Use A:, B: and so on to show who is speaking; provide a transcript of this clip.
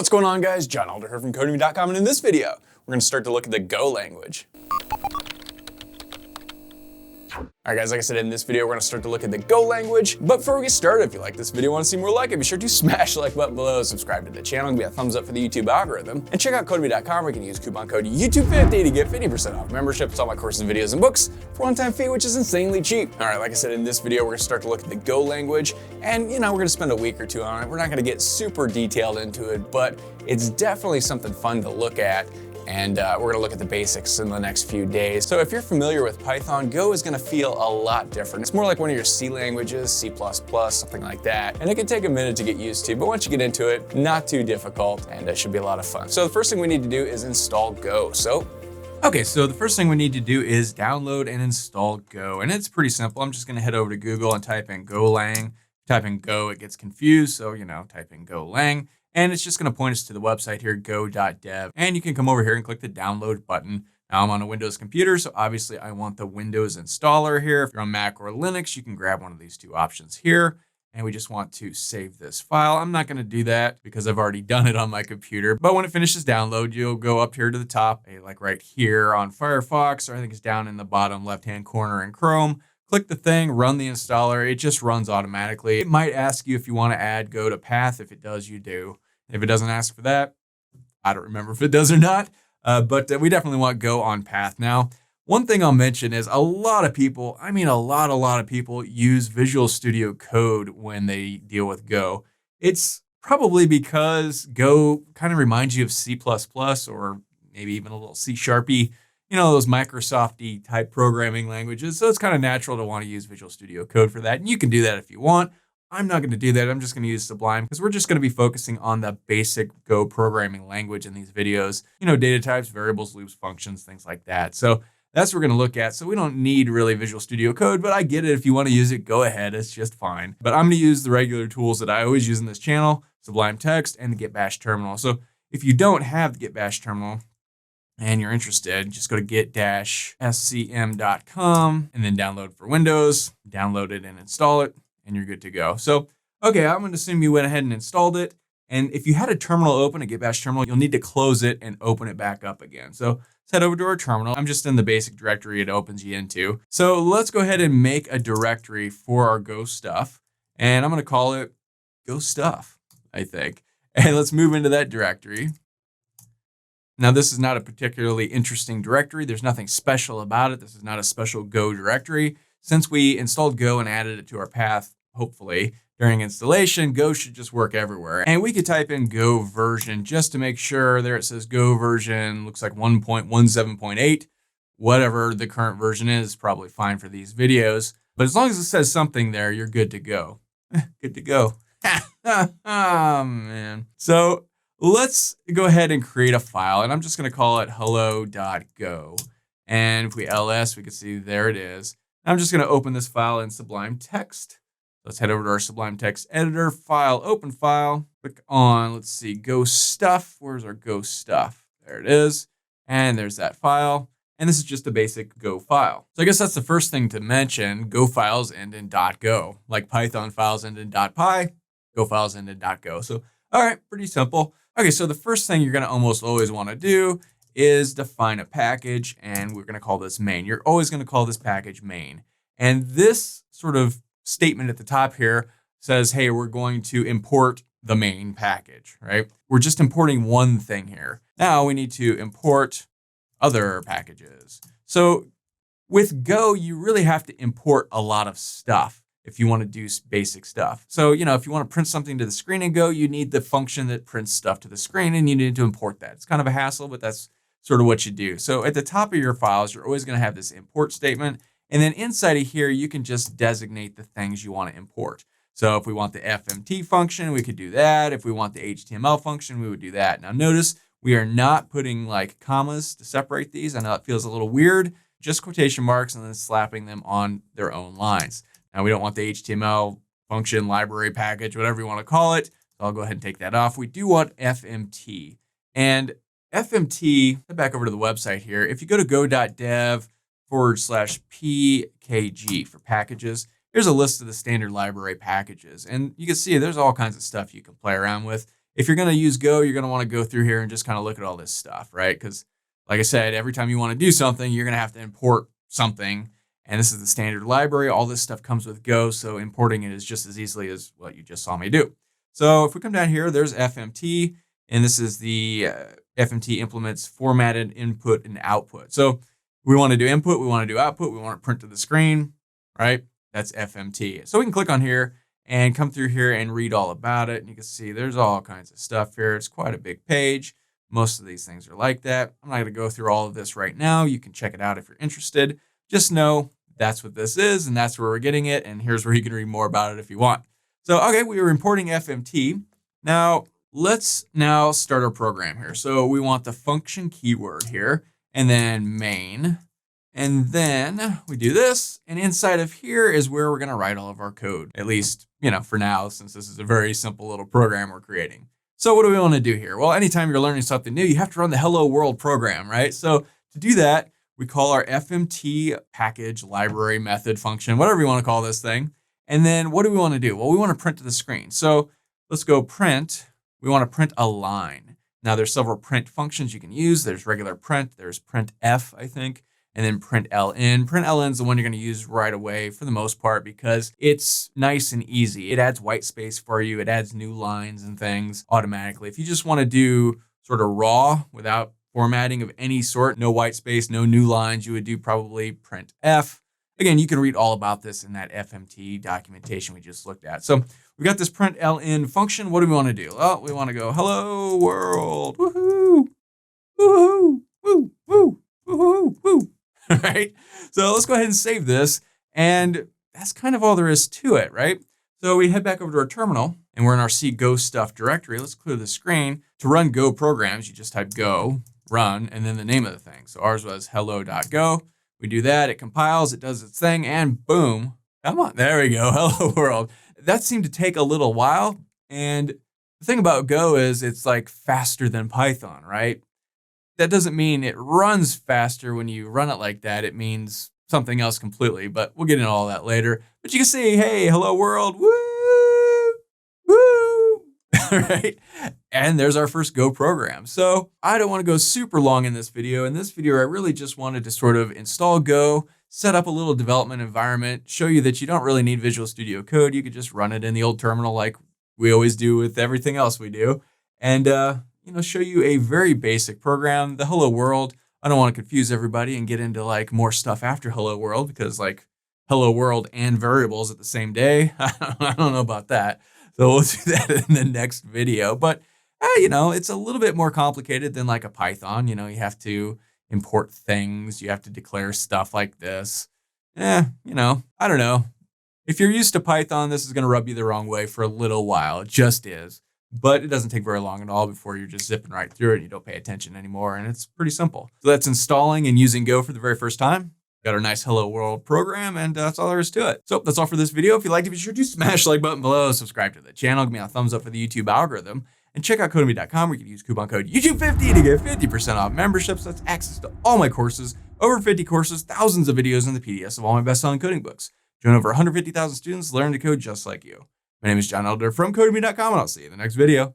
A: What's going on, guys? John Alder here from Fmt.com, and in this video, we're going to start to look at the Go language. Alright guys, like I said, in this video we're going to start to look at the Go language. But before we get started, if you like this video and want to see more like it, be sure to smash the like button below, subscribe to the channel, give me a thumbs up for the YouTube algorithm, and check out Fmt.com where you can use coupon code YouTube50 to get 50% off memberships, all my courses, videos, and books for one-time fee, which is insanely cheap. Alright, like I said, in this video we're going to start to look at the Go language, and we're going to spend a week or two on it. We're not going to get super detailed into it, but it's definitely something fun to look at. And we're gonna look at the basics in the next few days. So if you're familiar with Python, Go is gonna feel a lot different. It's more like one of your C languages, C++, something like that. And it can take a minute to get used to, but once you get into it, not too difficult, and it should be a lot of fun. So the first thing we need to do is install Go. So the first thing we need to do is download and install Go. And it's pretty simple. I'm just gonna head over to Google and type in Golang. Type in Go, it gets confused, so type in Golang. And it's just going to point us to the website here, go.dev. And you can come over here and click the download button. Now I'm on a Windows computer, so obviously I want the Windows installer here. If you're on Mac or Linux, you can grab one of these two options here. And we just want to save this file. I'm not going to do that because I've already done it on my computer. But when it finishes download, you'll go up here to the top, like right here on Firefox, or I think it's down in the bottom left-hand corner in Chrome. Click the thing, run the installer. It just runs automatically. It might ask you if you want to add Go to path. If it does, you do. If it doesn't ask for that, I don't remember if it does or not, but we definitely want Go on path. Now, one thing I'll mention is a lot of people, a lot of people use Visual Studio Code when they deal with Go. It's probably because Go kind of reminds you of C++ or maybe even a little C Sharpy, those Microsoft-y type programming languages. So it's kind of natural to want to use Visual Studio Code for that. And you can do that if you want. I'm not going to do that. I'm just going to use Sublime because we're just going to be focusing on the basic Go programming language in these videos. Data types, variables, loops, functions, things like that. So that's what we're going to look at. So we don't need really Visual Studio Code, but I get it. If you want to use it, go ahead. It's just fine. But I'm going to use the regular tools that I always use in this channel, Sublime Text and the Get Bash terminal. So if you don't have the Get Bash terminal, and you're interested, just go to get-scm.com and then download for Windows, download it and install it, and you're good to go. So, okay, I'm going to assume you went ahead and installed it. And if you had a terminal open, a Get Bash terminal, you'll need to close it and open it back up again. So let's head over to our terminal. I'm just in the basic directory it opens you into. So let's go ahead and make a directory for our Go stuff. And I'm going to call it Go stuff, I think. And let's move into that directory. Now, this is not a particularly interesting directory. There's nothing special about it. This is not a special Go directory. Since we installed Go and added it to our path, hopefully, during installation, Go should just work everywhere. And we could type in Go version just to make sure. There it says Go version, looks like 1.17.8. Whatever the current version is, probably fine for these videos. But as long as it says something there, you're good to go. Good to go. Oh, man. So let's go ahead and create a file. And I'm just going to call it Hello.go. And if we ls, we can see there it is. I'm just going to open this file in Sublime Text. Let's head over to our Sublime Text editor, file, open file. Click on, let's see, Go stuff. Where's our Go stuff? There it is. And there's that file. And this is just a basic Go file. So I guess that's the first thing to mention. Go files end in .go. Like Python files end in .py, Go files end in .go. So, all right, pretty simple. Okay, so the first thing you're going to almost always want to do is define a package, and we're going to call this main. You're always going to call this package main. And this sort of statement at the top here says, hey, we're going to import the main package, right? We're just importing one thing here. Now we need to import other packages. So with Go, you really have to import a lot of stuff if you want to do basic stuff. So, if you want to print something to the screen in Go, you need the function that prints stuff to the screen, and you need to import that. It's kind of a hassle, but that's sort of what you do. So at the top of your files, you're always going to have this import statement. And then inside of here, you can just designate the things you want to import. So if we want the FMT function, we could do that. If we want the HTML function, we would do that. Now notice we are not putting like commas to separate these. I know it feels a little weird, just quotation marks and then slapping them on their own lines. Now we don't want the HTML function, library, package, whatever you want to call it. So I'll go ahead and take that off. We do want FMT. And FMT, head back over to the website here. If you go to go.dev/PKG for packages, here's a list of the standard library packages. And you can see there's all kinds of stuff you can play around with. if you're going to use Go, you're going to want to go through here and just kind of look at all this stuff, right? Because like I said, every time you want to do something, you're going to have to import something. And this is the standard library. All this stuff comes with Go, so importing it is just as easily as what you just saw me do. So if we come down here, there's FMT, and this is the FMT implements formatted input and output. So we want to do input, we want to do output, we want to print to the screen, right? That's FMT. So we can click on here and come through here and read all about it. And you can see there's all kinds of stuff here. It's quite a big page. Most of these things are like that. I'm not going to go through all of this right now. You can check it out if you're interested. Just know that's what this is, and that's where we're getting it. And here's where you can read more about it if you want. So, okay, we were importing FMT. Now, let's now start our program here. So we want the function keyword here, and then main. And then we do this, and inside of here is where we're going to write all of our code, at least, for now, since this is a very simple little program we're creating. So what do we want to do here? Well, anytime you're learning something new, you have to run the Hello World program, right? So to do that, we call our Fmt package, library, method, function, whatever you want to call this thing. And then what do we want to do? Well, we want to print to the screen. So let's go print. We want to print a line. Now there's several print functions you can use. There's regular print, there's printf, I think, and then println. Println is the one you're going to use right away for the most part because it's nice and easy. It adds white space for you. It adds new lines and things automatically. If you just want to do sort of raw without formatting of any sort, no white space, no new lines, you would do probably printf. Again, you can read all about this in that Fmt documentation we just looked at. So we got this println function. What do we want to do? Well, we want to go hello world. Woohoo! Woohoo! Woo! Woo! Woohoo! Woo! All right. So let's go ahead and save this. And that's kind of all there is to it, right? So we head back over to our terminal and we're in our C Go stuff directory. Let's clear the screen. To run Go programs, you just type Go, run, and then the name of the thing. So ours was Hello.go. We do that, it compiles, it does its thing, and boom, come on, there we go, hello world. That seemed to take a little while, and the thing about Go is it's like faster than Python, right? That doesn't mean it runs faster when you run it like that. It means something else completely, but we'll get into all that later. But you can see, hey, hello world, woo, woo, right? And there's our first Go program. So I don't want to go super long in this video. In this video, I really just wanted to sort of install Go, set up a little development environment, show you that you don't really need Visual Studio Code. You could just run it in the old terminal like we always do with everything else we do. And, show you a very basic program, the Hello World. I don't want to confuse everybody and get into like more stuff after Hello World because like Hello World and variables at the same day. I don't know about that. So we'll do that in the next video. But it's a little bit more complicated than like a Python. You have to import things. You have to declare stuff like this. I don't know. If you're used to Python, this is going to rub you the wrong way for a little while. It just is. But it doesn't take very long at all before you're just zipping right through it and you don't pay attention anymore. And it's pretty simple. So that's installing and using Go for the very first time. Got our nice Hello World program, and that's all there is to it. So that's all for this video. If you liked it, be sure to smash the like button below, subscribe to the channel, give me a thumbs up for the YouTube algorithm, and check out Codemy.com where you can use coupon code YouTube50 to get 50% off memberships. That's access to all my courses, over 50 courses, thousands of videos, and the PDFs of all my best-selling coding books. Join over 150,000 students learning to code just like you. My name is John Elder from Codemy.com, and I'll see you in the next video.